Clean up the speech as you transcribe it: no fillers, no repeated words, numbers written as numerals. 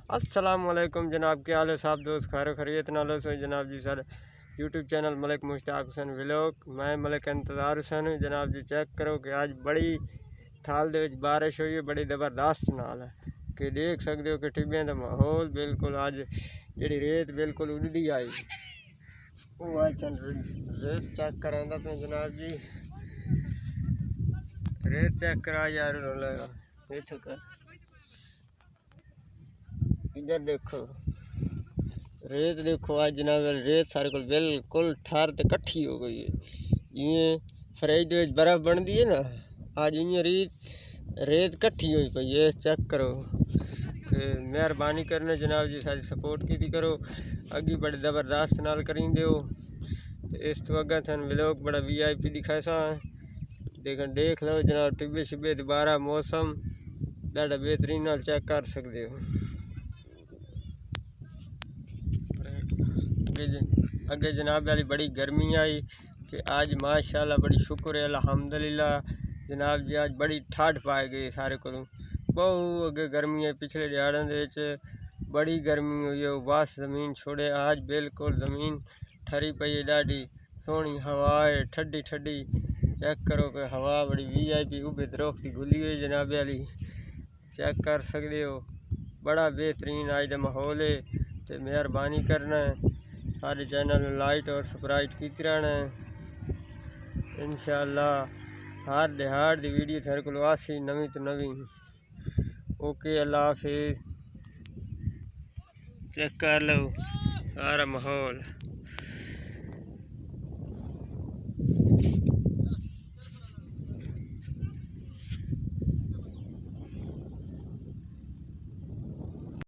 अस्सलाम वालेकुम जनाब, क्या हाल है साहब दोस्त? खैर खैरियत नालो से जनाब जी sir YouTube channel Malik Mushtaq Hussain vlog. मैं मलिक इंतज़ार हुसैन हूँ जनाब जी। चेक करो कि आज बड़ी थाल दे विच बारिश हुई है, बड़ी ज़बरदस्त नाल है कि देख सकते हो कि टिब्बियां का माहौल बिल्कुल अज जी रेत बिल्कुल उड़दी आई। वो आज रेत चेक करांदा पे जनाब जी, रेत चेक करा यार। इधर देखो रेत देखो, आज जनाब रेत सारे को बिल्कुल ठार ते कट्ठी हो गई है। ये फ्रिज दे बर्फ बनती है ना, आज इं रेत कट्ठी हुई पई है। चेक करो कि मेहरबानी करने जनाब जी सारी सपोर्ट की करो, अगी बड़े ज़बरदस्त नाल करी दो। इस तो अगर सन व्लॉग बड़ा VIP दिखाए सा देख लो जनाब। टिब्बे शिब्बे दोबारा मौसम बड़ा बेहतरीन नाल चेक कर सकते हो। अगे जनाब वाली बड़ी गर्मी आई कि आज माशाल्लाह बड़ी शुक्र है अल्हम्दुलिल्लाह जनाब जी। आज बड़ी ठाठ पाए गई सारे को बहु अगे गर्मी है। पिछले दिहाड़ों बड़ी गर्मी हुई है, बस ज़मीन छोड़े। आज बिल्कुल ज़मीन ठरी पई है, डाढ़ी सोहनी हवा है, ठंडी ठंडी। चेक करो कि हवा बड़ी VIP उबे दरख्त की गुली हुई जनाब वाली चेक कर सकते हो। बड़ा बेहतरीन आज का माहौल है। तो मेहरबानी करना है सारे चैनल में लाइक और सब्सक्राइब की रहना है। इंशाअल्लाह हर दिहाड़ की वीडियो थारे को आसी नवी तो नवी। ओके अल्लाह हाफिज़। चेक कर लो सारा माहौल।